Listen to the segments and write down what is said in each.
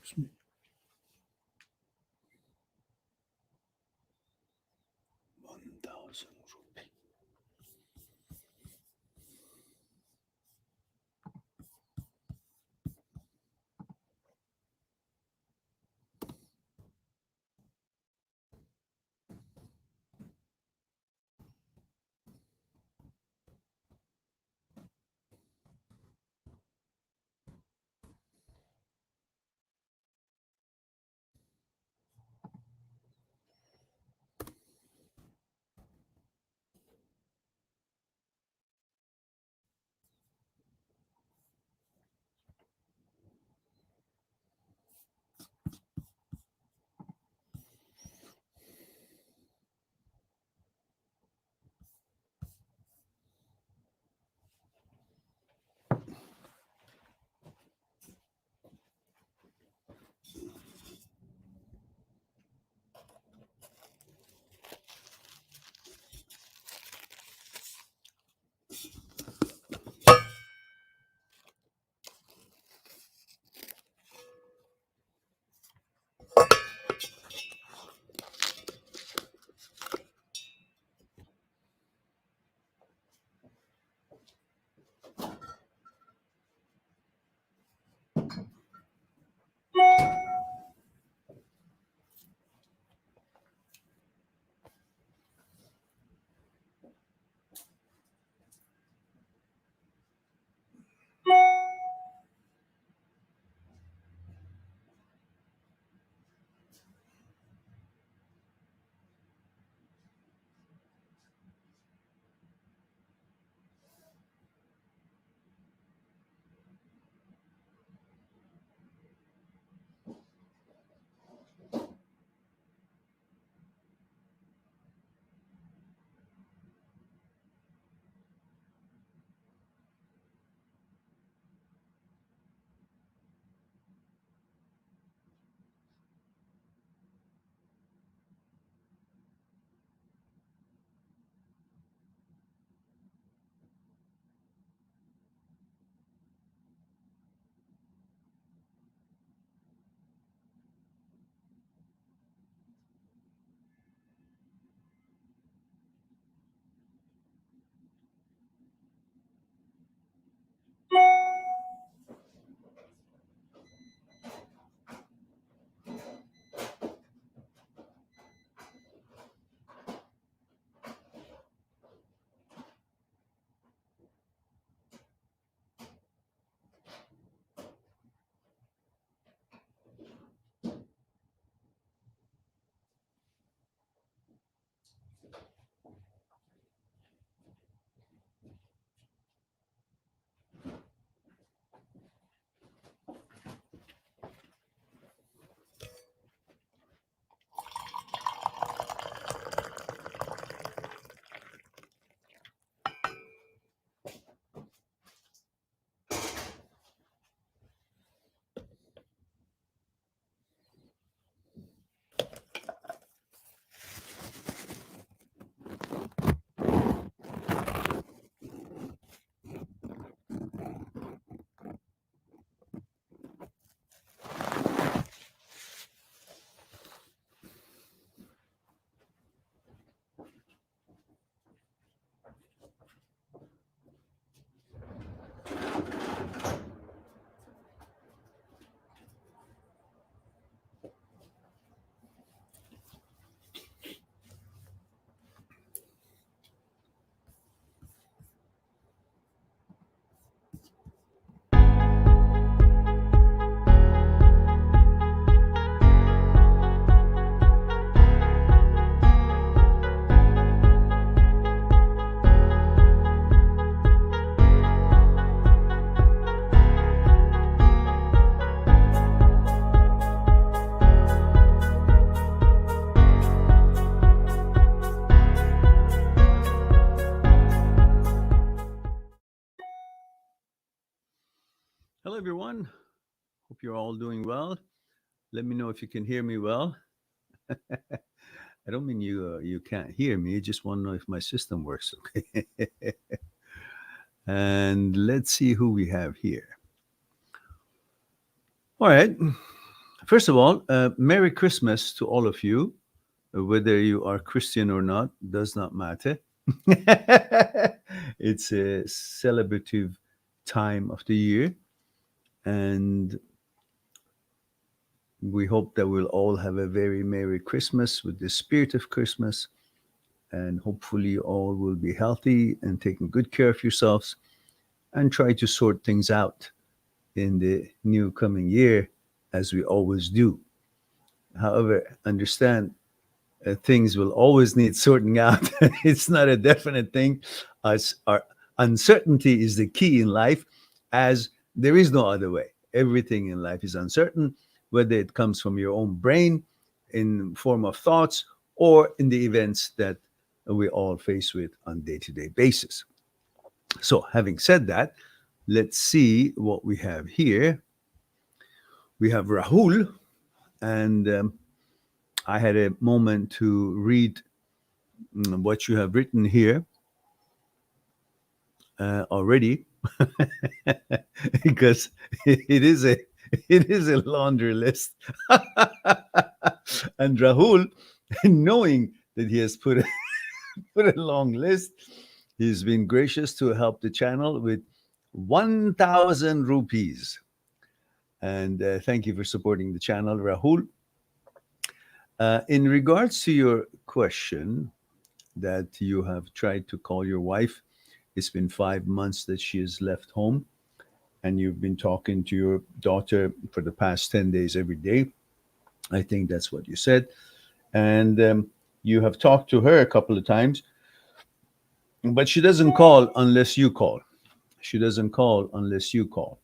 Excuse me. ₹1,000. Hello, everyone. Hope you're all doing well. Let me know if you can hear me well. I don't mean you can't hear me. I just want to know if my system works. Okay. And let's see who we have here. All right. First of all, Merry Christmas to all of you. Whether you are Christian or not does not matter. It's a celebrative time of the year, and we hope that we'll all have a very Merry Christmas with the spirit of Christmas, and hopefully, you all will be healthy and taking good care of yourselves and try to sort things out in the new coming year as we always do. However, understand things will always need sorting out. It's not a definite thing. As our uncertainty is the key in life, as there is no other way. Everything in life is uncertain, whether it comes from your own brain in form of thoughts or in the events that we all face with on day-to-day basis. So, having said that, let's see what we have here. We have Rahul, and I had a moment to read what you have written here already, because it is a laundry list. And Rahul, knowing that he has put a long list, he's been gracious to help the channel with 1,000 rupees. And thank you for supporting the channel, Rahul. In regards to your question that you have tried to call your wife, it's been 5 months that she has left home, and you've been talking to your daughter for the past 10 days every day. I think that's what you said. And you have talked to her a couple of times, but she doesn't call unless you call. She doesn't call unless you call.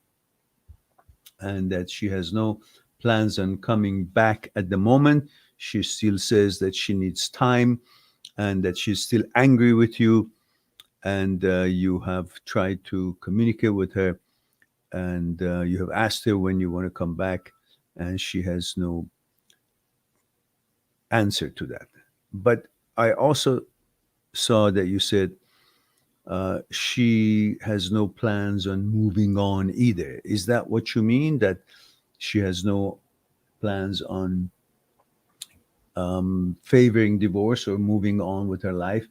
And that she has no plans on coming back at the moment. She still says that she needs time and that she's still angry with you. And you have tried to communicate with her, and you have asked her when you want to come back, and she has no answer to that. But I also saw that you said she has no plans on moving on either. Is that what you mean? That she has no plans on favoring divorce or moving on with her life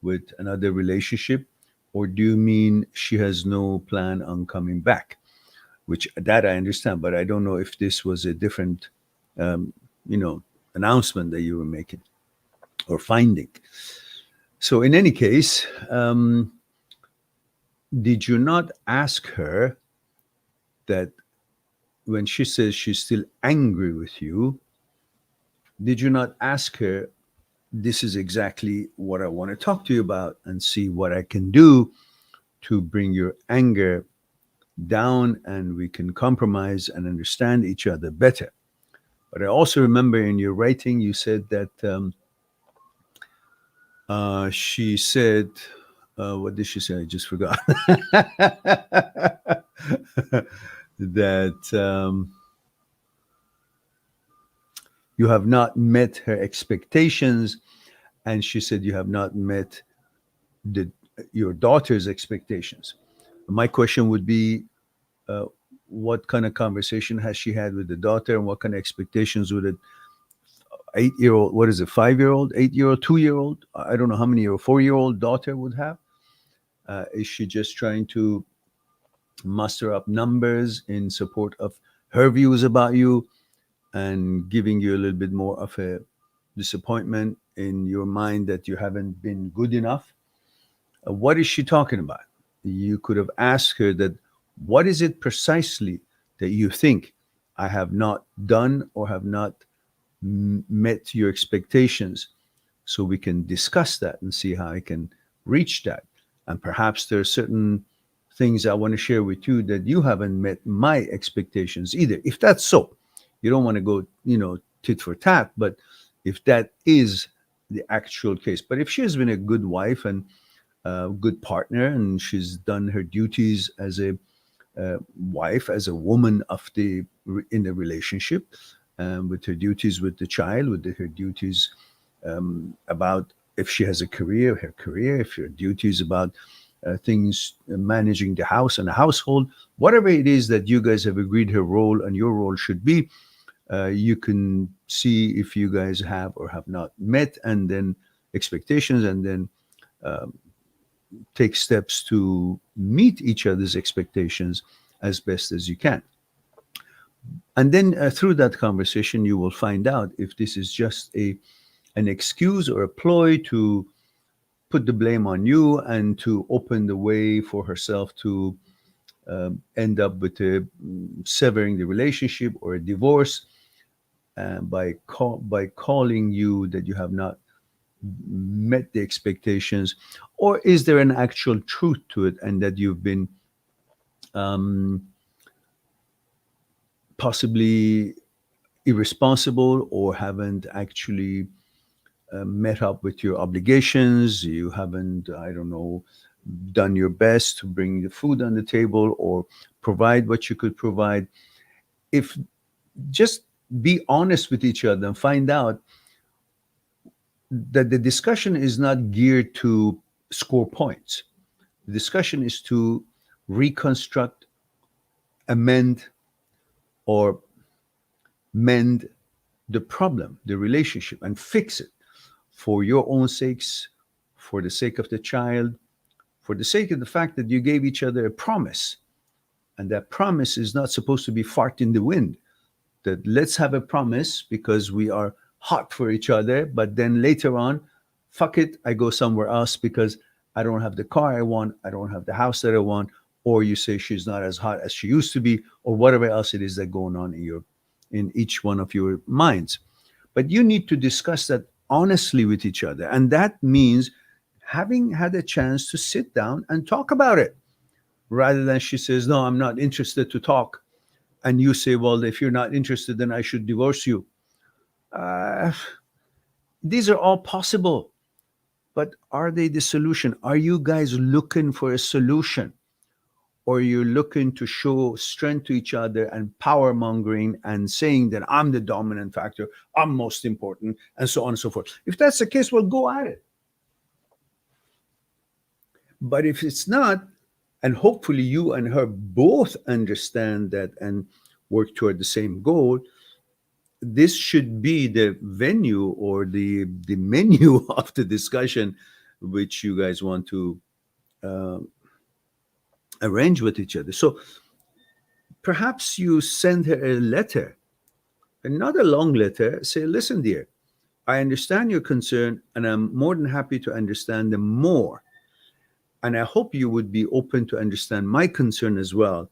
with another relationship? Or do you mean she has no plan on coming back? Which that I understand, but I don't know if this was a different, you know, announcement that you were making or finding. So in any case, did you not ask her that when she says she's still angry with you, did you not ask her, this is exactly what I want to talk to you about and see what I can do to bring your anger down and we can compromise and understand each other better? But I also remember in your writing, you said that she said, what did she say? I just forgot. That you have not met her expectations, and she said you have not met your daughter's expectations. My question would be, what kind of conversation has she had with the daughter, and what kind of expectations would it 8-year-old, what is it, 5-year-old, 8-year-old, 2-year-old, I don't know how many, your 4-year-old daughter would have? Is she just trying to muster up numbers in support of her views about you and giving you a little bit more of a disappointment in your mind that you haven't been good enough? What is she talking about? You could have asked her that, what is it precisely that you think I have not done or have not met your expectations, so we can discuss that and see how I can reach that. And perhaps there are certain things I want to share with you that you haven't met my expectations either. If that's so, you don't want to go, tit for tat, but if that is the actual case. But if she has been a good wife and a good partner, and she's done her duties as a wife, as a woman in the relationship, with her duties with the child, with her duties about if she has a career, her career, if her duties about things managing the house and the household, whatever it is that you guys have agreed her role and your role should be, You can see if you guys have or have not met, and then expectations, and then um, take steps to meet each other's expectations as best as you can. And then through that conversation, you will find out if this is just an excuse or a ploy to put the blame on you and to open the way for herself to end up with severing the relationship or a divorce by calling you that you have not met the expectations, or is there an actual truth to it and that you've been um, possibly irresponsible or haven't actually met up with your obligations? You haven't, I don't know, done your best to bring the food on the table or provide what you could provide. If just be honest with each other and find out that the discussion is not geared to score points. The discussion is to reconstruct, amend, or mend the problem, the relationship, and fix it for your own sakes, for the sake of the child, for the sake of the fact that you gave each other a promise. And that promise is not supposed to be fart in the wind. That let's have a promise because we are hot for each other, but then later on, fuck it, I go somewhere else because I don't have the car I want, I don't have the house that I want, or you say she's not as hot as she used to be, or whatever else it is that going on in each one of your minds. But you need to discuss that honestly with each other. And that means having had a chance to sit down and talk about it rather than she says, no, I'm not interested to talk. And you say, well, if you're not interested, then I should divorce you. Uh, these are all possible, but are they the solution? Are you guys looking for a solution? Or you're looking to show strength to each other and power mongering and saying that I'm the dominant factor, I'm most important, and so on and so forth. If that's the case, well, go at it. But if it's not, and hopefully you and her both understand that and work toward the same goal, this should be the venue or the menu of the discussion which you guys want to uh, arrange with each other. So perhaps you send her a letter, and not a long letter. Say, listen, dear, I understand your concern, and I'm more than happy to understand them more. And I hope you would be open to understand my concern as well.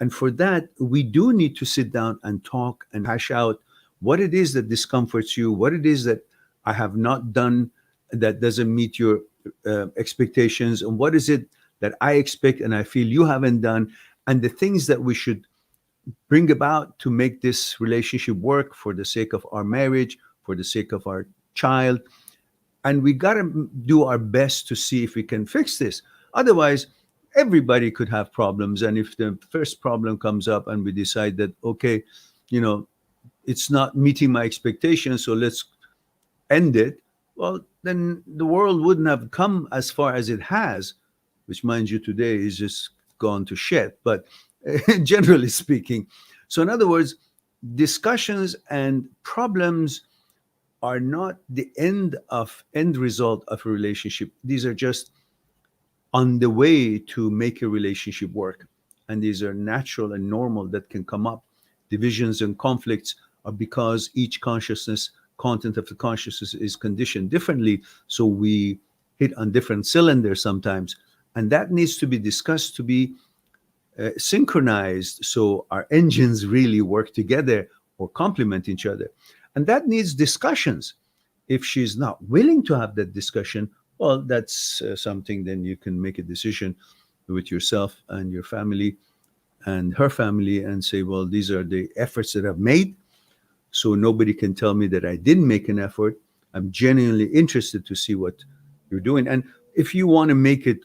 And for that, we do need to sit down and talk and hash out what it is that discomforts you, what it is that I have not done that doesn't meet your expectations, and what is it that I expect and I feel you haven't done, and the things that we should bring about to make this relationship work for the sake of our marriage, for the sake of our child. And we got to do our best to see if we can fix this. Otherwise, everybody could have problems. And if the first problem comes up and we decide that, okay, you know, it's not meeting my expectations, so let's end it, well, then the world wouldn't have come as far as it has, which, mind you, today is just gone to shit. But generally speaking, so in other words, discussions and problems are not the end result of a relationship. These are just on the way to make a relationship work. And these are natural and normal that can come up. Divisions and conflicts are because each content of the consciousness is conditioned differently. So we hit on different cylinders sometimes. And that needs to be discussed, to be synchronized, so our engines really work together or complement each other. And that needs discussions. If she's not willing to have that discussion, well, that's something, then you can make a decision with yourself and your family and her family and say, well, these are the efforts that I've made. So nobody can tell me that I didn't make an effort. I'm genuinely interested to see what you're doing. And if you want to make it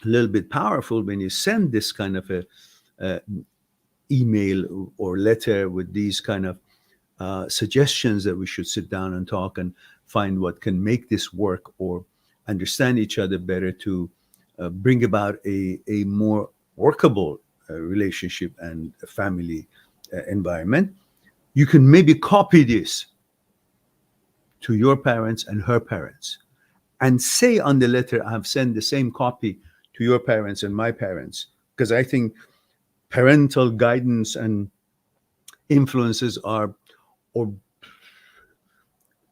a little bit powerful, when you send this kind of a email or letter with these kind of suggestions that we should sit down and talk and find what can make this work or understand each other better to bring about a more workable relationship and a family environment, You can maybe copy this to your parents and her parents and say on the letter, I have sent the same copy to your parents and my parents, because I think parental guidance and influences are, or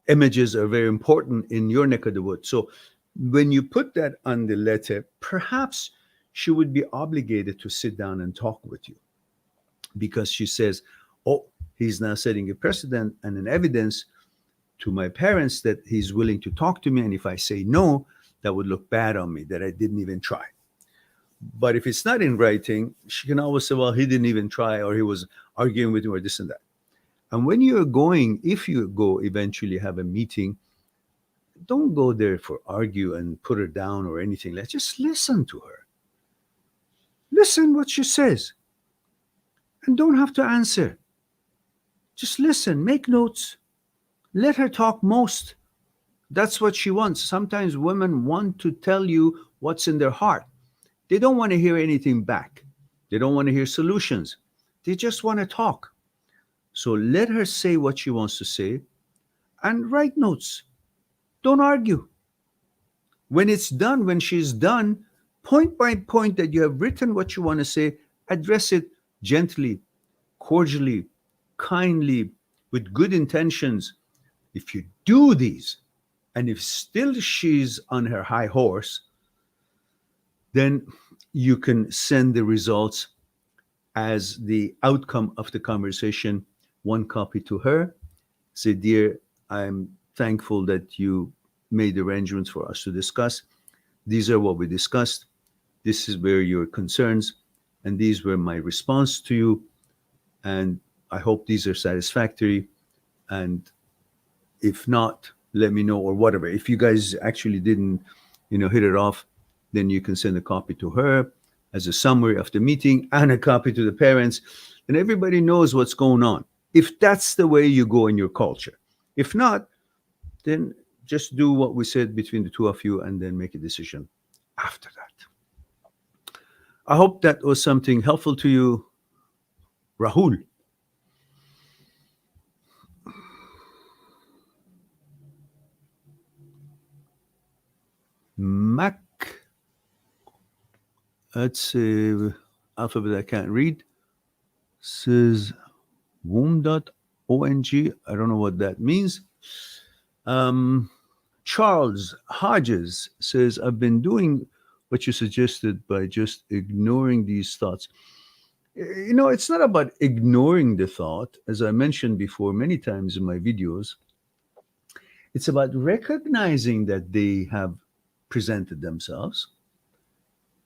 images are very important in your neck of the woods. So when you put that on the letter, perhaps she would be obligated to sit down and talk with you, because she says, oh, he's now setting a precedent and an evidence to my parents that he's willing to talk to me. And if I say no, that would look bad on me, that I didn't even try. But if it's not in writing, she can always say, well, he didn't even try, or he was arguing with me, or this and that. And when you're going, if you go eventually have a meeting, don't go there for argue and put her down or anything. Let's just listen to her. Listen what she says. And don't have to answer. Just listen, make notes. Let her talk most. That's what she wants. Sometimes women want to tell you what's in their heart. They don't want to hear anything back. They don't want to hear solutions. They just want to talk. So let her say what she wants to say and write notes. Don't argue. When it's done, when she's done, point by point that you have written what you want to say, address it gently, cordially, kindly, with good intentions. If you do these, and if still she's on her high horse, then you can send the results as the outcome of the conversation, one copy to her. Say, dear, I'm thankful that you made arrangements for us to discuss. These are what we discussed. This is where your concerns, and these were my response to you. And I hope these are satisfactory. And if not, let me know, or whatever. If you guys actually didn't, hit it off, then you can send a copy to her as a summary of the meeting and a copy to the parents. And everybody knows what's going on, if that's the way you go in your culture. If not, then just do what we said between the two of you and then make a decision after that. I hope that was something helpful to you. Rahul. Mac. That's a alphabet I can't read. Says womb.ong. I don't know what that means. Charles Hodges says, I've been doing what you suggested by just ignoring these thoughts. It's not about ignoring the thought, as I mentioned before many times in my videos. It's about recognizing that they have presented themselves,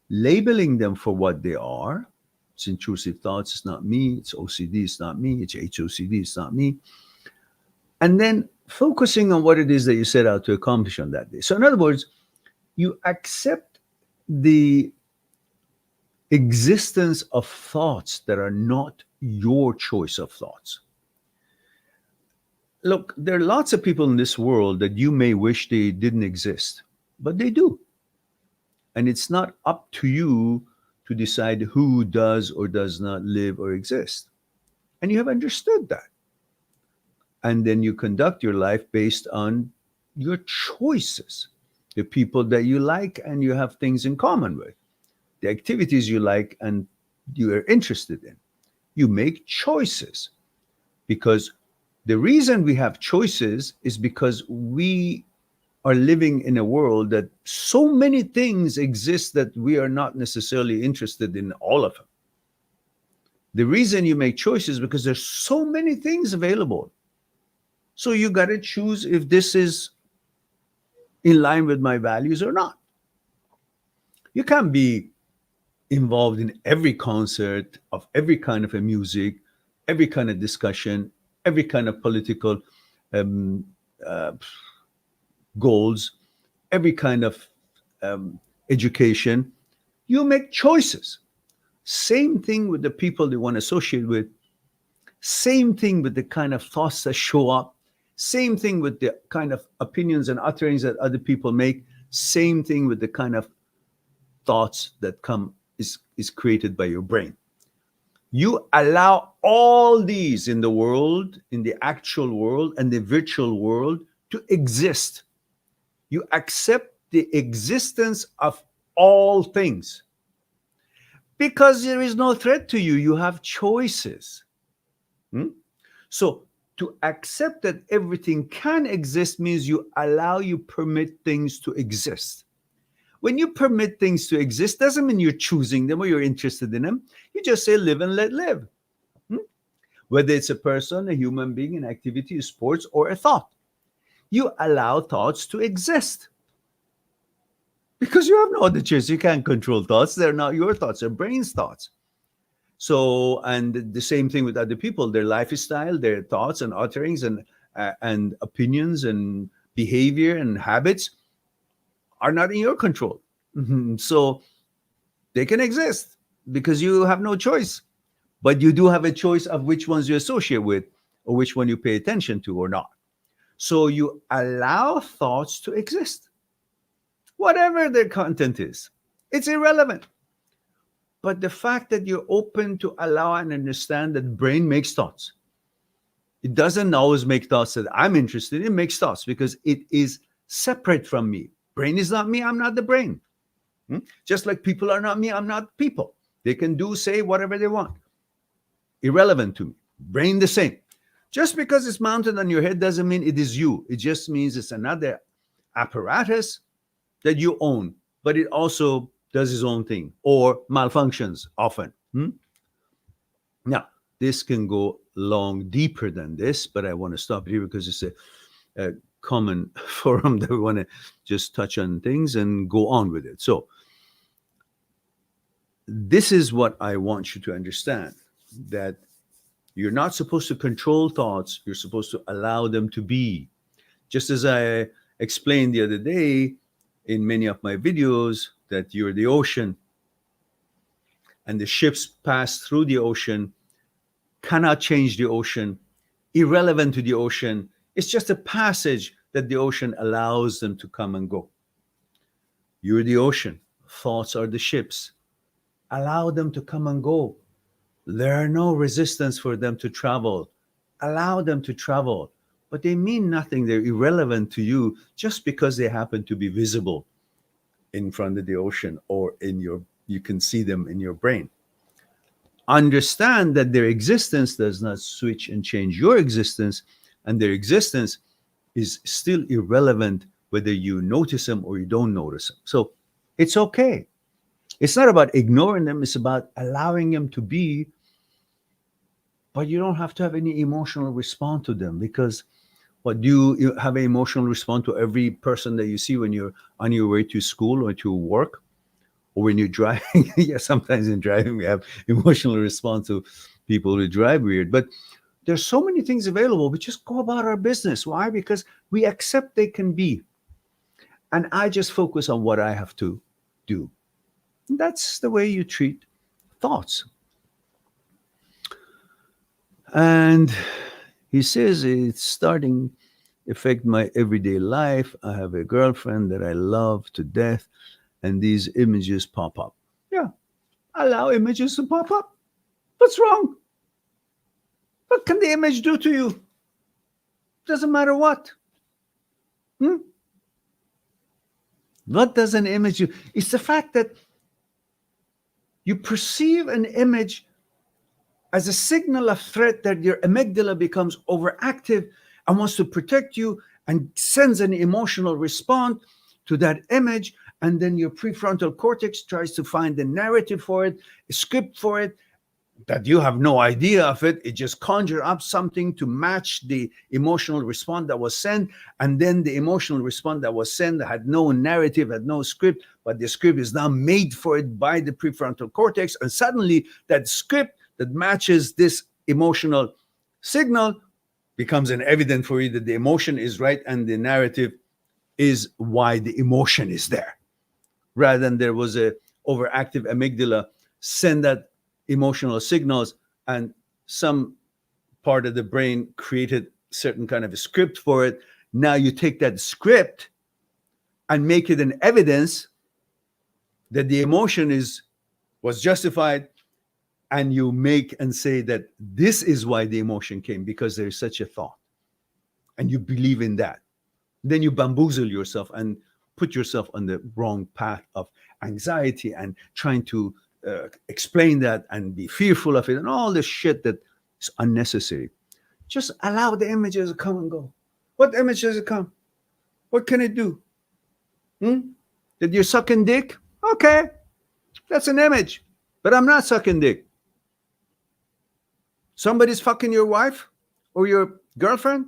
labeling them for what they are. It's intrusive thoughts, it's not me. It's OCD, it's not me. It's HOCD, it's not me. And then focusing on what it is that you set out to accomplish on that day. So in other words, you accept the existence of thoughts that are not your choice of thoughts. Look, there are lots of people in this world that you may wish they didn't exist, but they do. And it's not up to you to decide who does or does not live or exist. And you have understood that. And then you conduct your life based on your choices, the people that you like and you have things in common with, the activities you like and you are interested in. You make choices, because the reason we have choices is because we are living in a world that so many things exist that we are not necessarily interested in all of them. The reason you make choices is because there's so many things available. So you got to choose if this is in line with my values or not. You can't be involved in every concert of every kind of a music, every kind of discussion, every kind of political goals, every kind of education. You make choices. Same thing with the people they want to associate with. Same thing with the kind of thoughts that show up. Same thing with the kind of opinions and utterings that other people make. Same thing with the kind of thoughts that come is created by your brain. You allow all these in the world, in the actual world and the virtual world, to exist. You accept the existence of all things because there is no threat to you. You have choices. So to accept that everything can exist means you allow, you permit things to exist. When you permit things to exist, doesn't mean you're choosing them or you're interested in them. You just say live and let live. Whether it's a person, a human being, an activity, sports, or a thought. You allow thoughts to exist. Because you have no other choice. You can't control thoughts. They're not your thoughts, they're brain's thoughts. So, and the same thing with other people, their lifestyle, their thoughts and utterings and opinions and behavior and habits are not in your control. So they can exist because you have no choice. But you do have a choice of which ones you associate with or which one you pay attention to or not. So you allow thoughts to exist. Whatever their content is, it's irrelevant. But the fact that you're open to allow and understand that brain makes thoughts. It doesn't always make thoughts that I'm interested in. It makes thoughts because it is separate from me. Brain is not me. I'm not the brain. Just like people are not me. I'm not people. They can do, say, whatever they want. Irrelevant to me. Brain the same. Just because it's mounted on your head doesn't mean it is you. It just means it's another apparatus that you own, but it also does its own thing or malfunctions often. Now, this can go long deeper than this, but I want to stop here because it's a common forum that we want to just touch on things and go on with it. So this is what I want you to understand, that you're not supposed to control thoughts. You're supposed to allow them to be. Just as I explained the other day in many of my videos, that you're the ocean and the ships pass through the ocean, cannot change the ocean, irrelevant to the ocean. It's just a passage that the ocean allows them to come and go. You're the ocean. Thoughts are the ships. Allow them to come and go. There are no resistance for them to travel. Allow them to travel. But they mean nothing. They're irrelevant to you just because they happen to be visible in front of the ocean or you can see them in your brain. Understand that their existence does not switch and change your existence, and their existence is still irrelevant whether you notice them or you don't notice them. So it's okay. It's not about ignoring them. It's about allowing them to be, but you don't have to have any emotional response to them, because what do you have an emotional response to every person that you see when you're on your way to school or to work or when you're driving? Yeah, sometimes in driving we have emotional response to people who drive weird, but there's so many things available. We just go about our business. Why? Because we accept they can be. And I just focus on what I have to do. And that's the way you treat thoughts. And he says it's starting to affect my everyday life. I have a girlfriend that I love to death, and these images pop up. Yeah, allow images to pop up. What's wrong? What can the image do to you? Doesn't matter what. What does an image do? It's the fact that you perceive an image as a signal of threat, that your amygdala becomes overactive and wants to protect you and sends an emotional response to that image. And then your prefrontal cortex tries to find a narrative for it, a script for it, that you have no idea of it. It just conjures up something to match the emotional response that was sent. And then the emotional response that was sent had no narrative, had no script, but the script is now made for it by the prefrontal cortex. And suddenly that script that matches this emotional signal becomes an evidence for you that the emotion is right and the narrative is why the emotion is there. Rather than there was a overactive amygdala send that emotional signals and some part of the brain created certain kind of a script for it. Now you take that script and make it an evidence that the emotion was justified, and you make and say that this is why the emotion came, because there's such a thought, and you believe in that, then you bamboozle yourself and put yourself on the wrong path of anxiety and trying to explain that and be fearful of it and all this shit that is unnecessary. Just allow the images to come and go. What image does it come? What can it do? That you're sucking dick? Okay, that's an image, but I'm not sucking dick. Somebody's fucking your wife or your girlfriend?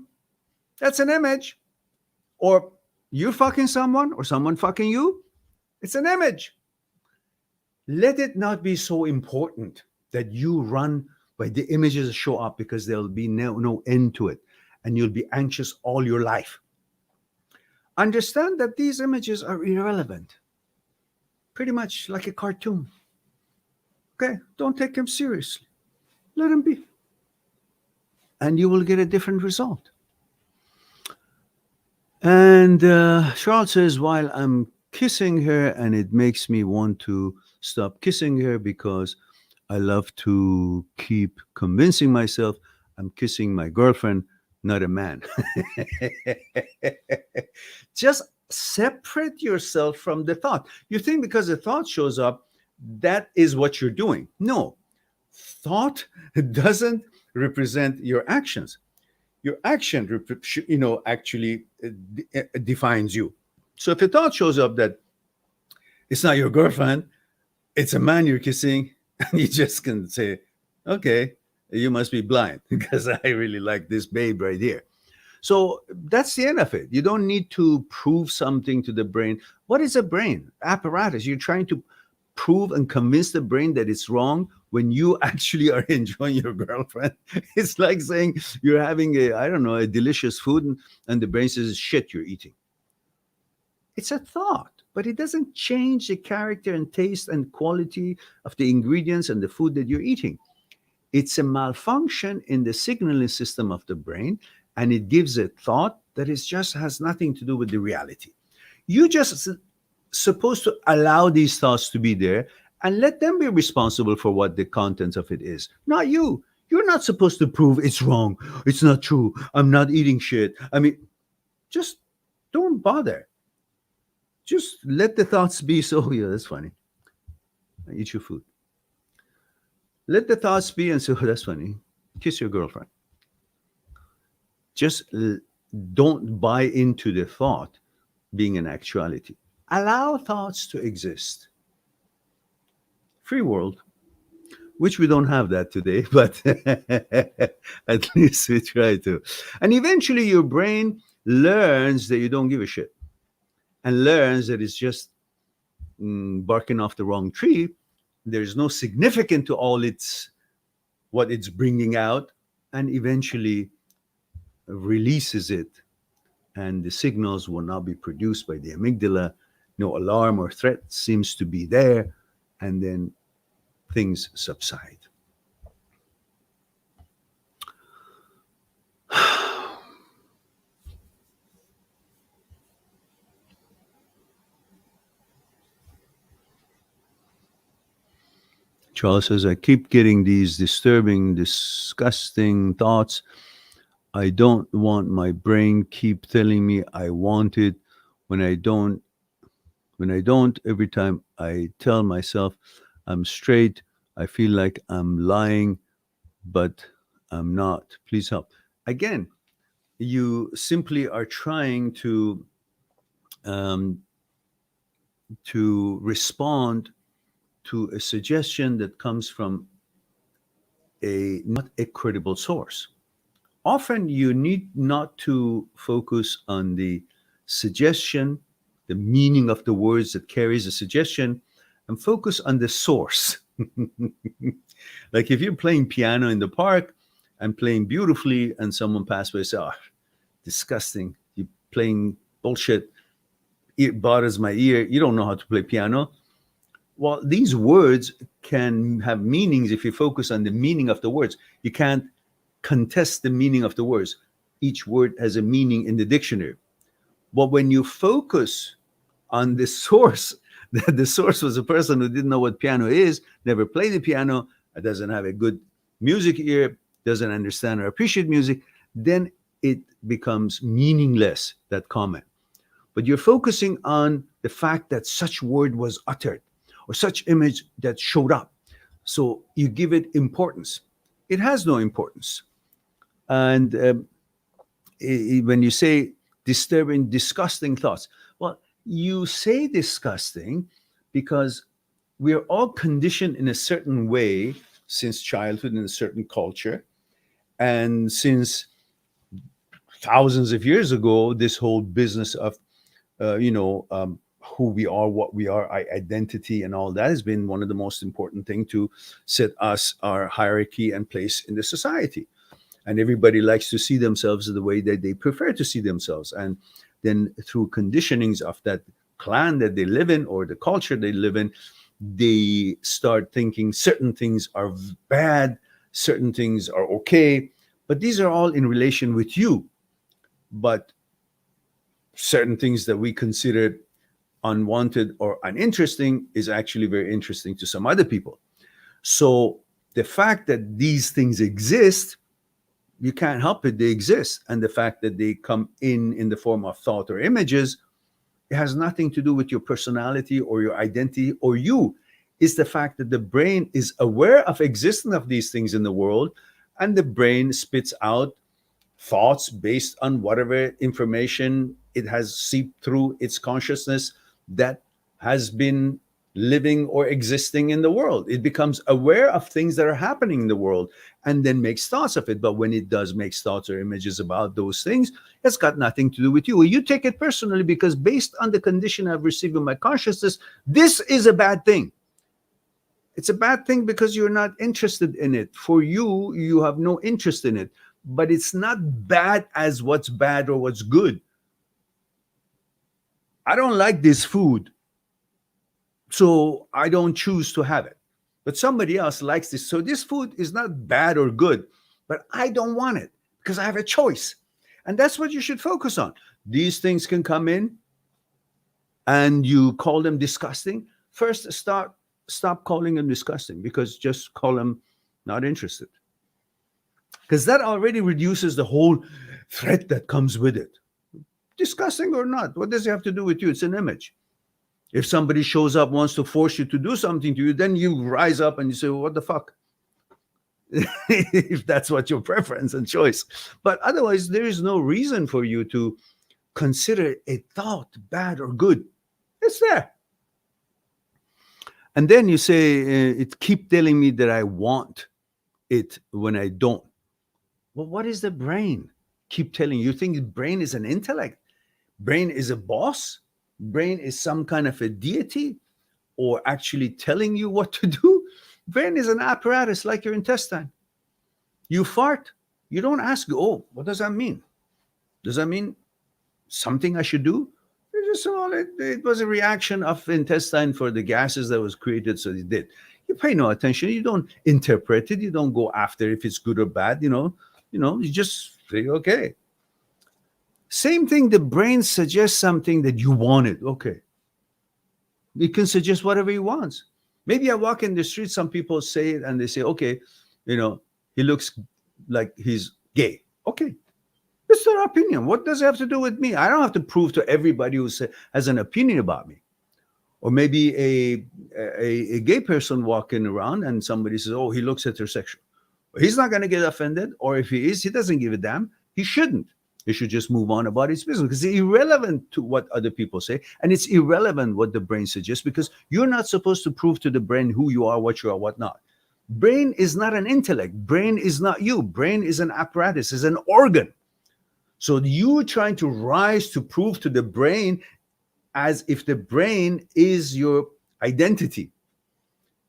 That's an image. Or you're fucking someone or someone fucking you? It's an image. Let it not be so important that you run by the images that show up, because there'll be no end to it and you'll be anxious all your life. Understand that these images are irrelevant. Pretty much like a cartoon. Okay? Don't take them seriously. Let them be. And you will get a different result. And Charles says, while I'm kissing her and it makes me want to stop kissing her because I love to keep convincing myself I'm kissing my girlfriend, not a man. Just separate yourself from the thought. You think because the thought shows up, that is what you're doing. No, thought doesn't represent your actions. Your action, actually defines you. So if a thought shows up that it's not your girlfriend, it's a man you're kissing, and you just can say, okay, you must be blind because I really like this babe right here. So that's the end of it. You don't need to prove something to the brain. What is a brain? Apparatus. You're trying to prove and convince the brain that it's wrong when you actually are enjoying your girlfriend. It's like saying you're having a delicious food and the brain says, shit, you're eating. It's a thought, but it doesn't change the character and taste and quality of the ingredients and the food that you're eating. It's a malfunction in the signaling system of the brain, and it gives a thought that just has nothing to do with the reality. You just supposed to allow these thoughts to be there and let them be responsible for what the contents of it is, not you. You're not supposed to prove it's wrong, it's not true, I'm not eating shit. I mean, just don't bother. Just let the thoughts be. So, yeah, that's funny. Eat your food. Let the thoughts be and say, oh, that's funny. Kiss your girlfriend. Just don't buy into the thought being an actuality. Allow thoughts to exist. Free world, which we don't have that today, but at least we try to. And eventually your brain learns that you don't give a shit and learns that it's just barking off the wrong tree. There's no significance to all what it's bringing out, and eventually releases it, and the signals will not be produced by the amygdala. No alarm or threat seems to be there, and then things subside. Charles says, I keep getting these disturbing, disgusting thoughts. I don't want my brain keep telling me I want it when I don't. Every time I tell myself I'm straight, I feel like I'm lying, but I'm not. Please help. Again, you simply are trying to respond to a suggestion that comes from not a credible source. Often you need not to focus on the suggestion, the meaning of the words that carries the suggestion, and focus on the source. Like if you're playing piano in the park and playing beautifully and someone passed by and says, oh, disgusting, you're playing bullshit, it bothers my ear, you don't know how to play piano. Well, these words can have meanings if you focus on the meaning of the words. You can't contest the meaning of the words. Each word has a meaning in the dictionary. But when you focus on the source, that the source was a person who didn't know what piano is, never played the piano, doesn't have a good music ear, doesn't understand or appreciate music, then it becomes meaningless, that comment. But you're focusing on the fact that such word was uttered or such image that showed up. So you give it importance. It has no importance. And when you say disturbing, disgusting thoughts, well, you say disgusting because we are all conditioned in a certain way since childhood in a certain culture. And since thousands of years ago, this whole business of, who we are, what we are, our identity, and all that has been one of the most important thing to set us, our hierarchy and place in the society. And everybody likes to see themselves the way that they prefer to see themselves. And then through conditionings of that clan that they live in or the culture they live in, they start thinking certain things are bad, certain things are okay, but these are all in relation with you. But certain things that we consider unwanted or uninteresting is actually very interesting to some other people. So the fact that these things exist, you can't help it, they exist. And the fact that they come in the form of thought or images, it has nothing to do with your personality or your identity or you. It's the fact that the brain is aware of existence of these things in the world, and the brain spits out thoughts based on whatever information it has seeped through its consciousness that has been living or existing in the world. It becomes aware of things that are happening in the world and then makes thoughts of it. But when it does make thoughts or images about those things, it's got nothing to do with you. You take it personally because based on the condition I've received in my consciousness, this is a bad thing. It's a bad thing because you're not interested in it. For you, you have no interest in it. But it's not bad as what's bad or what's good. I don't like this food, so I don't choose to have it. But somebody else likes this. So this food is not bad or good, but I don't want it because I have a choice. And that's what you should focus on. These things can come in and you call them disgusting. First, stop calling them disgusting, because just call them not interested. Because that already reduces the whole threat that comes with it. Disgusting or not, what does it have to do with you? It's an image. If somebody shows up, wants to force you to do something to you, then you rise up and you say, well, what the fuck? If that's what your preference and choice. But otherwise, there is no reason for you to consider a thought bad or good. It's there. And then you say, it keep telling me that I want it when I don't. Well, what is the brain keep telling you? You think the brain is an intellect? Brain is a boss? Brain is some kind of a deity or actually telling you what to do? Brain is an apparatus like your intestine. You fart, you don't ask, oh, what does that mean? Does that mean something I should do? It was a reaction of intestine for the gases that was created, so it did. You pay no attention. You don't interpret it. You don't go after if it's good or bad. You just say, okay. Same thing, the brain suggests something that you wanted. Okay. It can suggest whatever it wants. Maybe I walk in the street, some people say it and they say, okay, he looks like he's gay. Okay. It's their opinion. What does it have to do with me? I don't have to prove to everybody who has an opinion about me. Or maybe a gay person walking around and somebody says, oh, he looks heterosexual. He's not going to get offended. Or if he is, he doesn't give a damn. He shouldn't. He should just move on about his business because it's irrelevant to what other people say. And it's irrelevant what the brain suggests because you're not supposed to prove to the brain who you are, what you are, what not. Brain is not an intellect. Brain is not you. Brain is an apparatus, is an organ. So you trying to rise to prove to the brain as if the brain is your identity.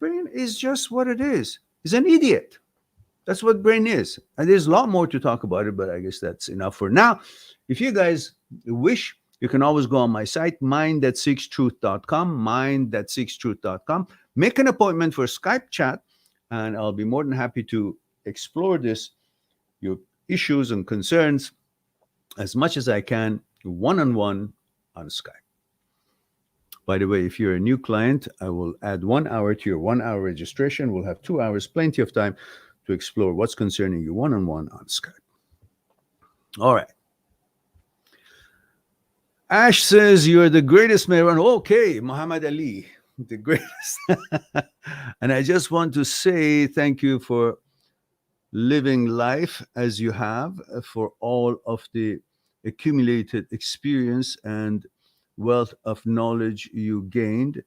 Brain is just what it is. It's an idiot. That's what brain is. And there's a lot more to talk about it, but I guess that's enough for now. If you guys wish, you can always go on my site, mind.seekstruth.com, mind.seekstruth.com. Make an appointment for Skype chat, and I'll be more than happy to explore your issues and concerns as much as I can, one-on-one on Skype. By the way, if you're a new client, I will add 1 hour to your 1 hour registration. We'll have 2 hours, plenty of time to explore what's concerning you one on one on Skype. All right. Ash says, you're the greatest man around. Okay, Muhammad Ali, the greatest. And I just want to say thank you for living life as you have, for all of the accumulated experience and wealth of knowledge you gained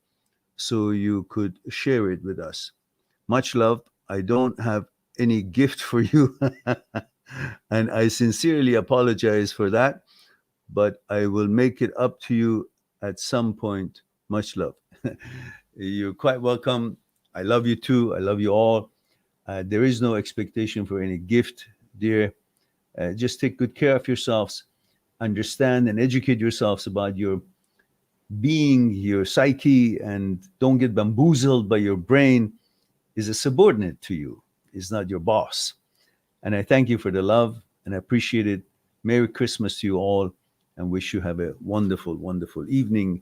so you could share it with us. Much love. I don't have any gift for you. And I sincerely apologize for that, but I will make it up to you at some point. Much love. You're quite welcome. I love you too. I love you all. There is no expectation for any gift, dear. Just take good care of yourselves. Understand and educate yourselves about your being, your psyche, and don't get bamboozled by your brain. Is a subordinate to you, is not your boss. And I thank you for the love and I appreciate it. Merry Christmas to you all and wish you have a wonderful, wonderful evening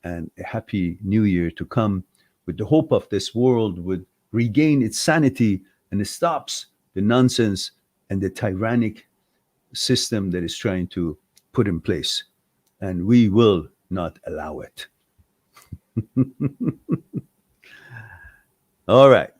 and a happy new year to come, with the hope of this world would regain its sanity and it stops the nonsense and the tyrannic system that is trying to put in place. And we will not allow it. All right.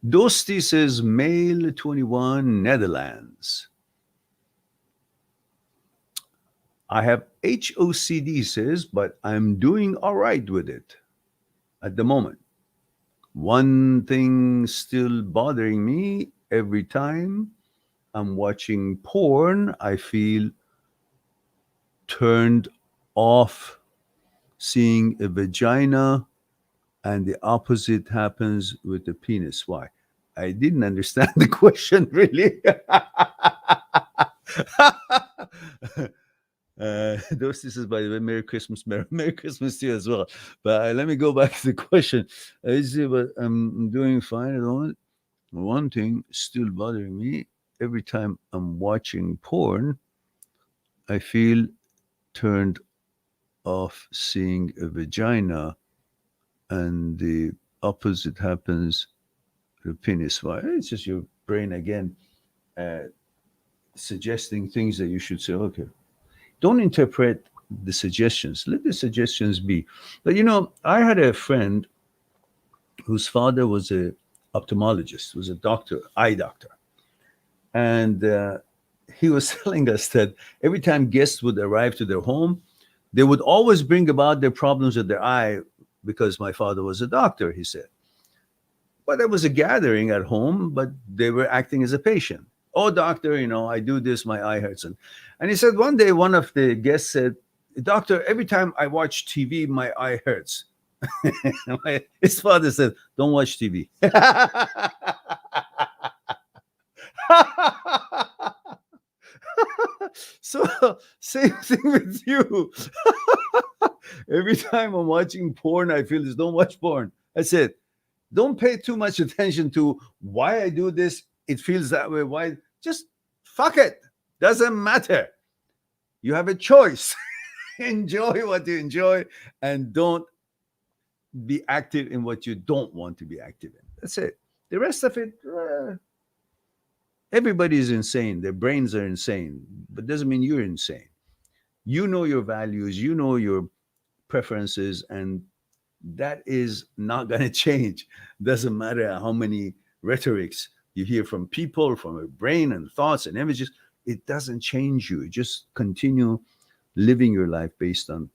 Dosti says, male 21, Netherlands. I have HOCD, says, but I'm doing all right with it at the moment. One thing still bothering me: every time I'm watching porn, I feel turned off seeing a vagina, and the opposite happens with the penis. Why? I didn't understand the question really. Those this is, by the way, Merry Christmas, Merry Christmas to you as well. But let me go back to the question. But I'm doing fine at the moment. One thing still bothering me: every time I'm watching porn, I feel turned off seeing a vagina, and the opposite happens to the penis. Why? It's just your brain again suggesting things that you should say, okay. Don't interpret the suggestions. Let the suggestions be. But I had a friend whose father was a ophthalmologist, was a doctor, eye doctor, and he was telling us that every time guests would arrive to their home, they would always bring about their problems with their eye because my father was a doctor, he said. But there was a gathering at home, but they were acting as a patient. Oh, doctor, I do this, my eye hurts. And he said one day, one of the guests said, doctor, every time I watch TV, my eye hurts. His father said, don't watch TV. So, same thing with you. Every time I'm watching porn, I feel this. Don't watch porn. That's it. Don't pay too much attention to why I do this. It feels that way. Why? Just fuck it. Doesn't matter. You have a choice. Enjoy what you enjoy and don't be active in what you don't want to be active in. That's it. The rest of it, everybody is insane. Their brains are insane, but doesn't mean you're insane. You know your values, you know your preferences, and that is not going to change. Doesn't matter how many rhetorics you hear from people, from your brain and thoughts and images. It doesn't change you. Just continue living your life based on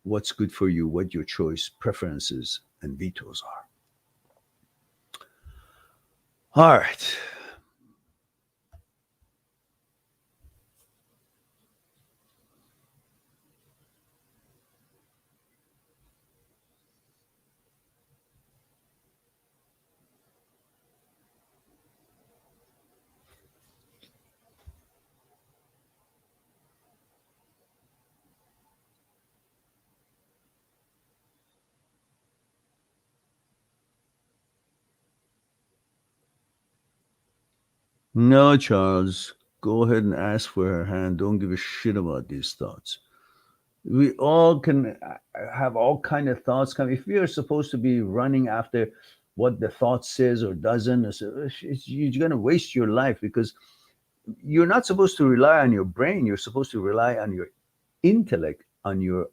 what's good for you, what your choice, preferences, and vetoes are. All right. No, Charles. Go ahead and ask for her hand. Don't give a shit about these thoughts. We all can have all kind of thoughts come. If we are supposed to be running after what the thought says or doesn't, you're going to waste your life, because you're not supposed to rely on your brain. You're supposed to rely on your intellect, on your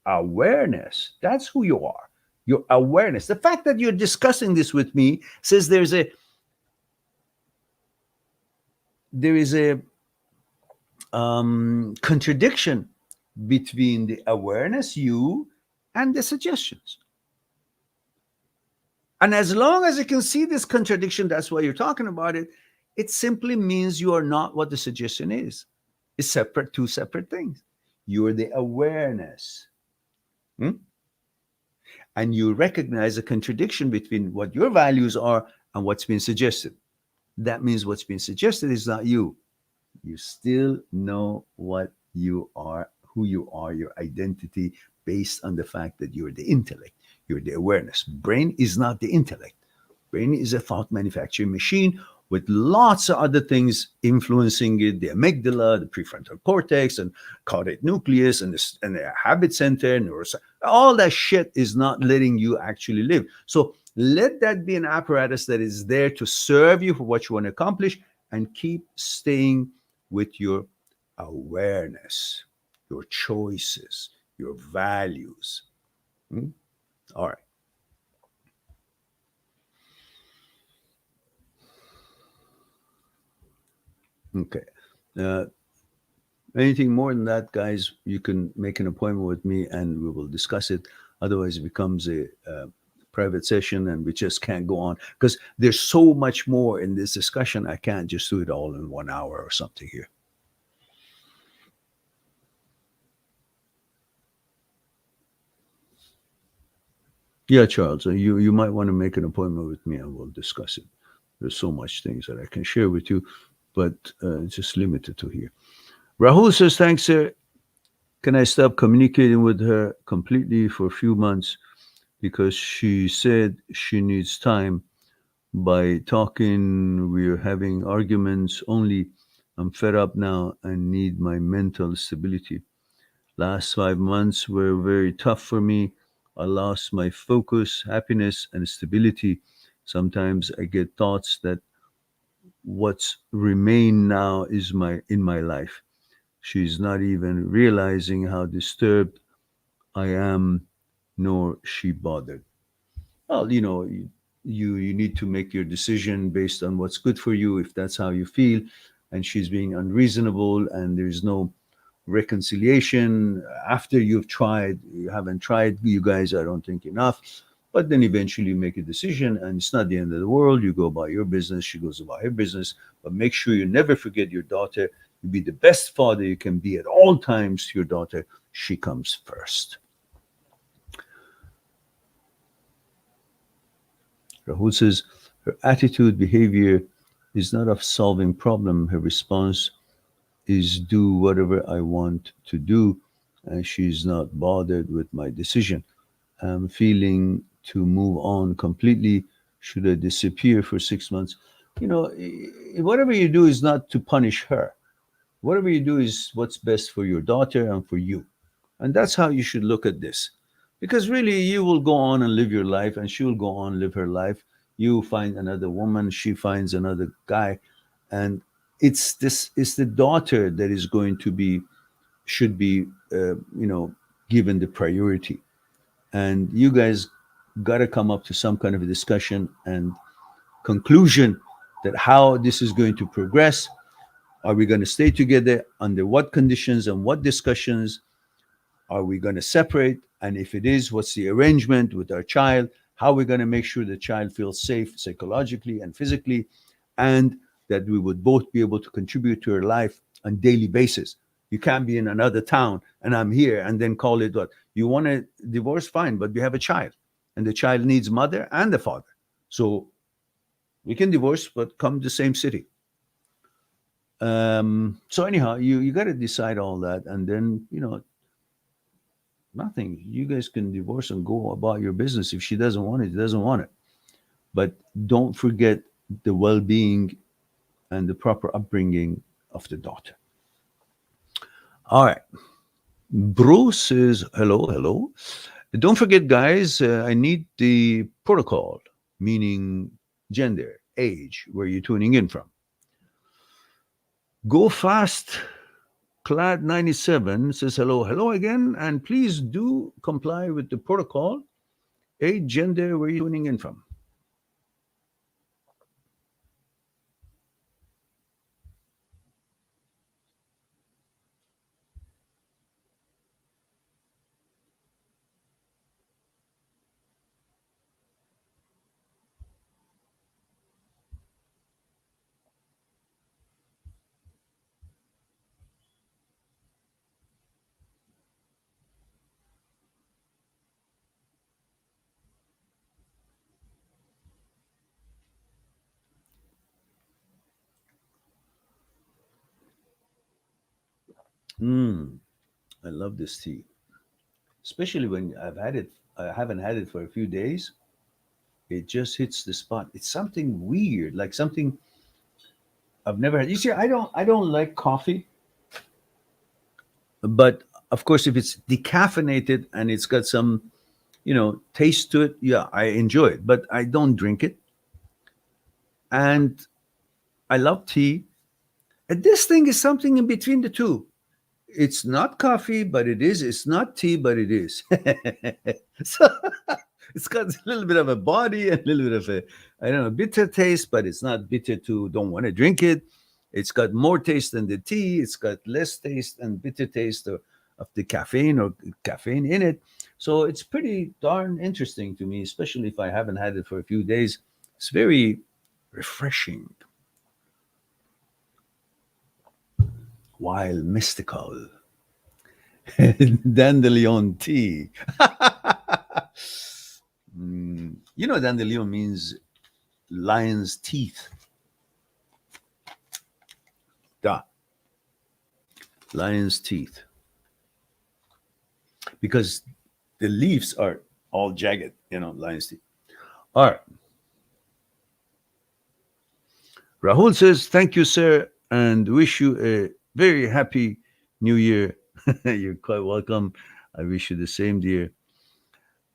awareness. That's who you are. Your awareness. The fact that you're discussing this with me says there is a contradiction between the awareness, you, and the suggestions. And as long as you can see this contradiction, that's why you're talking about it. It simply means you are not what the suggestion is. It's separate, two separate things. You're the awareness. Hmm? And you recognize a contradiction between what your values are and what's been suggested. That means what's been suggested is not you. You still know what you are, who you are, your identity, based on the fact that you're the intellect, you're the awareness. Brain is not the intellect. Brain is a thought manufacturing machine with lots of other things influencing it: the amygdala, the prefrontal cortex, and caudate nucleus, and the habit center, all that shit is not letting you actually live. So let that be an apparatus that is there to serve you for what you want to accomplish, and keep staying with your awareness, your choices, your values. Hmm? All right. Okay. Uh, Anything more than that, guys, you can make an appointment with me and we will discuss it. Otherwise, it becomes a private session and we just can't go on, because there's so much more in this discussion. I can't just do it all in 1 hour or something here. Yeah, Charles, you might want to make an appointment with me and we'll discuss it. There's so much things that I can share with you, but it's just limited to here. Rahul says, thanks, sir. Can I stop communicating with her completely for a few months because she said she needs time? By talking, we're having arguments only. I'm fed up now and need my mental stability. Last 5 months were very tough for me. I lost my focus, happiness, and stability. Sometimes I get thoughts that what's remained now is my life. She's not even realizing how disturbed I am, nor she bothered. Well, you need to make your decision based on what's good for you, if that's how you feel. And she's being unreasonable, and there's no reconciliation after you've tried. You haven't tried, you guys, I don't think, enough. But then eventually you make a decision, and it's not the end of the world. You go about your business, she goes about her business. But make sure you never forget your daughter. You be the best father you can be at all times to your daughter. She comes first. Rahul says her attitude, behavior is not of solving problem. Her response is do whatever I want to do, and she's not bothered with my decision. I'm feeling to move on completely. Should I disappear for 6 months? Whatever you do is not to punish her. Whatever you do is what's best for your daughter and for you. And that's how you should look at this. Because really, you will go on and live your life, and she will go on and live her life. You find another woman, she finds another guy. And it's the daughter that is going to be, should be, given the priority. And you guys got to come up to some kind of a discussion and conclusion that how this is going to progress. Are we going to stay together? Under what conditions and what discussions? Are we going to separate? And if it is, what's the arrangement with our child? How are we going to make sure the child feels safe psychologically and physically, and that we would both be able to contribute to her life on daily basis? You can't be in another town and I'm here and then call it what? You want to divorce? Fine, but you have a child, and the child needs mother and the father. So we can divorce, but come to the same city. So anyhow, you got to decide all that, and then nothing. You guys can divorce and go about your business. If she doesn't want it, she doesn't want it. But don't forget the well-being and the proper upbringing of the daughter. All right. Bruce says, hello, hello. Don't forget, guys, I need the protocol, meaning gender, age, where you're tuning in from. Go Fast Clad 97 says, hello, hello again, and please do comply with the protocol, age, gender, where you're tuning in from. I love this tea, especially when I haven't had it for a few days. It just hits the spot. It's something weird, like something I've never had. You see, I don't like coffee, but of course, if it's decaffeinated and it's got some, taste to it, yeah, I enjoy it. But I don't drink it, and I love tea. And this thing is something in between the two. It's not coffee, but it is. It's not tea, but it is. So it's got a little bit of a body and a little bit of a, I don't know, bitter taste, but it's not bitter to don't want to drink it. It's got more taste than the tea. It's got less taste and bitter taste of the caffeine in it. So it's pretty darn interesting to me, especially if I haven't had it for a few days. It's very refreshing while mystical. Dandelion tea. Dandelion means lion's teeth. Da. Lion's teeth. Because the leaves are all jagged, lion's teeth. All right. Rahul says, thank you, sir, and wish you a very happy new year. You're quite welcome. I wish you the same, dear.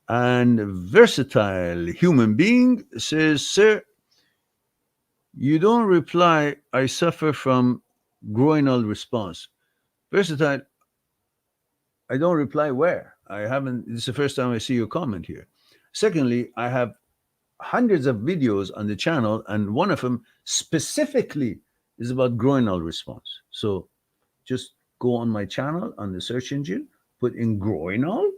And versatile human being says, sir, you don't reply. I suffer from groinal response. Versatile, I don't reply where? I haven't, this is the first time I see your comment here. Secondly, I have hundreds of videos on the channel, and one of them specifically is about groinal response. So just go on my channel on the search engine, put in groinal,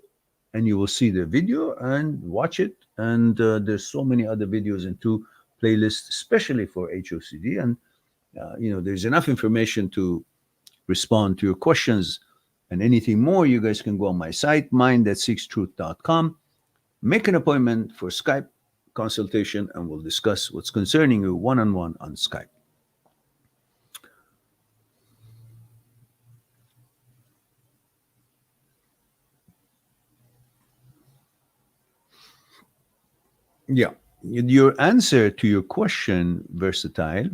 and you will see the video and watch it. And there's so many other videos in two playlists, especially for HOCD. And, there's enough information to respond to your questions. And anything more, you guys can go on my site, mind@seekstruth.com, make an appointment for Skype consultation, and we'll discuss what's concerning you one-on-one on Skype. Yeah. Your answer to your question, Versatile,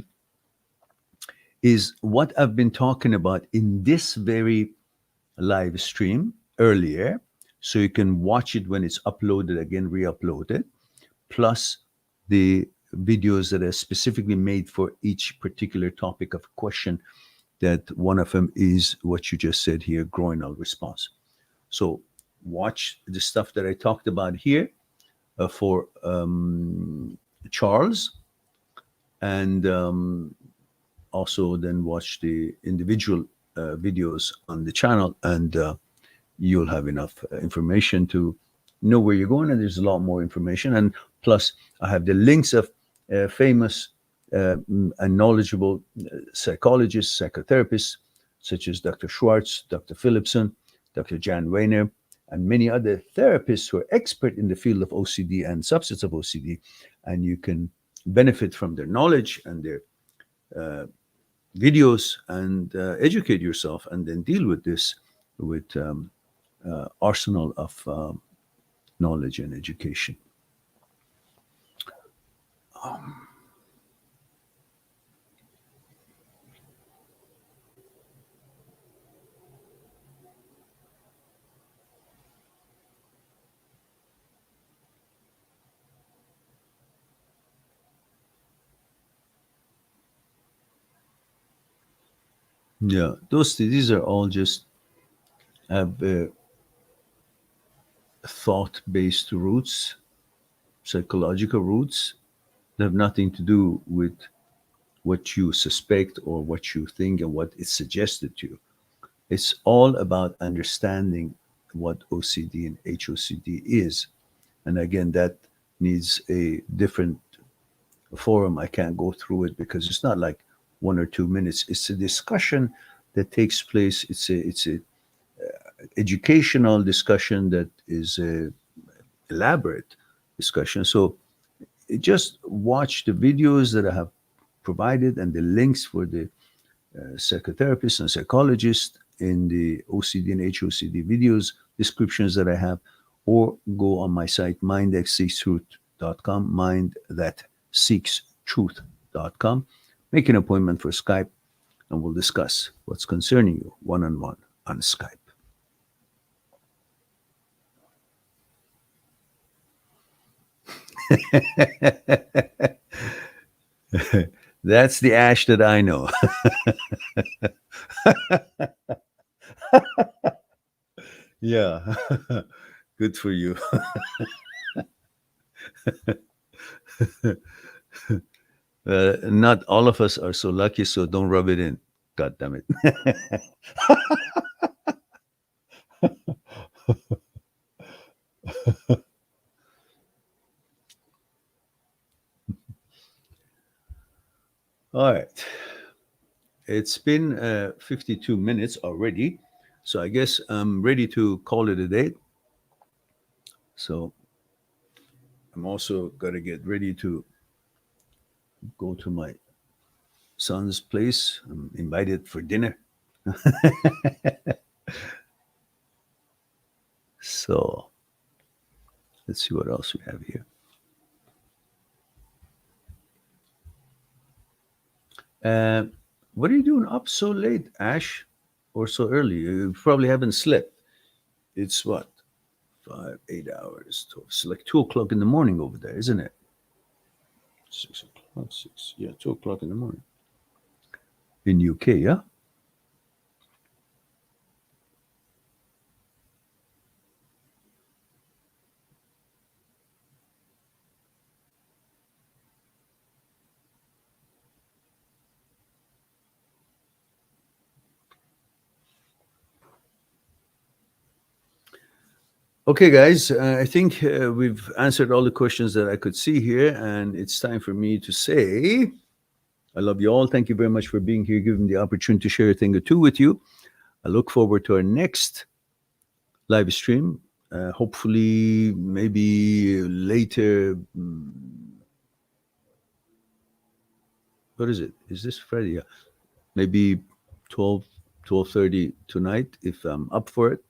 is what I've been talking about in this very live stream earlier. So you can watch it when it's uploaded again, re-uploaded, plus the videos that are specifically made for each particular topic of question, that one of them is what you just said here, groinal response. So watch the stuff that I talked about here for Charles, and also then watch the individual videos on the channel, and you'll have enough information to know where you're going, and there's a lot more information. And plus, I have the links of famous and knowledgeable psychologists, psychotherapists, such as Dr. Schwartz, Dr. Philipson, Dr. Jan Weiner, and many other therapists who are expert in the field of OCD and subsets of OCD. And you can benefit from their knowledge and their videos, and educate yourself, and then deal with this with arsenal of knowledge and education. Yeah, these are all just have thought-based roots, psychological roots that have nothing to do with what you suspect or what you think and what is suggested to you. It's all about understanding what OCD and HOCD is. And again, that needs a different forum. I can't go through it because it's not like 1 or 2 minutes. It's a discussion that takes place. It's a educational discussion that is a elaborate discussion. So just watch the videos that I have provided and the links for the psychotherapists and psychologists in the OCD and HOCD videos descriptions that I have, or go on my site mindthatseekstruth.com, mindthatseekstruth.com. Make an appointment for Skype, and we'll discuss what's concerning you one-on-one on Skype. That's the Ash that I know. Yeah, good for you. Not all of us are so lucky, so don't rub it in. God damn it. All right. It's been 52 minutes already, so I guess I'm ready to call it a day. So I'm also got to get ready to go to my son's place. I'm invited for dinner. So let's see what else we have here. What are you doing up so late, Ash, or so early? You probably haven't slept. It's what, 5, 8 hours. It's like 2 o'clock in the morning over there, isn't it? 6 o'clock, 6. Yeah, 2 o'clock in the morning. In UK, yeah? Okay, guys, I think we've answered all the questions that I could see here, and it's time for me to say, I love you all. Thank you very much for being here, giving me the opportunity to share a thing or two with you. I look forward to our next live stream. Hopefully, maybe later. What is it? Is this Friday? Yeah. Maybe 12, 12:30 tonight, if I'm up for it.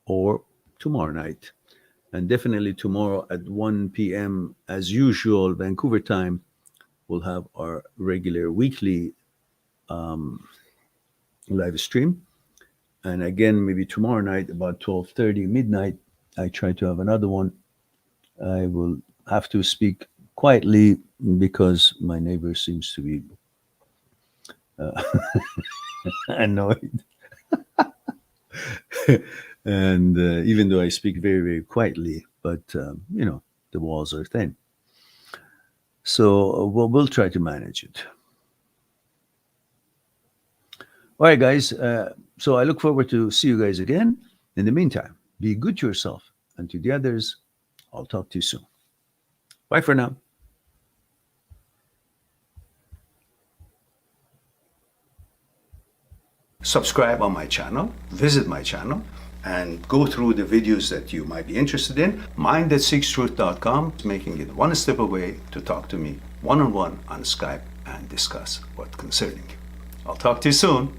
Or tomorrow night. And definitely tomorrow at 1 p.m. as usual, Vancouver time, we'll have our regular weekly live stream. And again, maybe tomorrow night about 12:30 midnight, I try to have another one. I will have to speak quietly because my neighbor seems to be annoyed. And even though I speak very, very quietly, but the walls are thin. So we'll try to manage it. All right, guys. So I look forward to see you guys again. In the meantime, be good to yourself and to the others. I'll talk to you soon. Bye for now. Subscribe on my channel, visit my channel, and go through the videos that you might be interested in. mindthatseekstruth.com is making it one step away to talk to me one-on-one on Skype and discuss what's concerning you. I'll talk to you soon.